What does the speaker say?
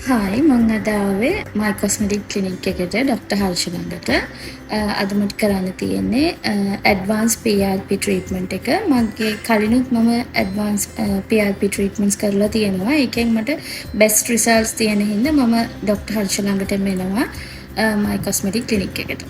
Hi මං අද ආවේ මයි කොස්මටික් ක්ලිනික් එකට ඩොක්ටර් හර්ෂ ළඟට. අද මට කරන්න තියෙන්නේ ඇඩ්වාන්ස් PRP ට්‍රීට්මන්ට් එක. මගේ කලිනුත් මම ඇඩ්වාන්ස් PRP ට්‍රීට්මන්ට්ස් කරලා තියෙනවා. ඒකෙන් මට බෙස්ට් රිසල්ට්ස් තියෙන හින්දා මම ඩොක්ටර් හර්ෂ ළඟටම එනවා මයි කොස්මටික් ක්ලිනික් එකට.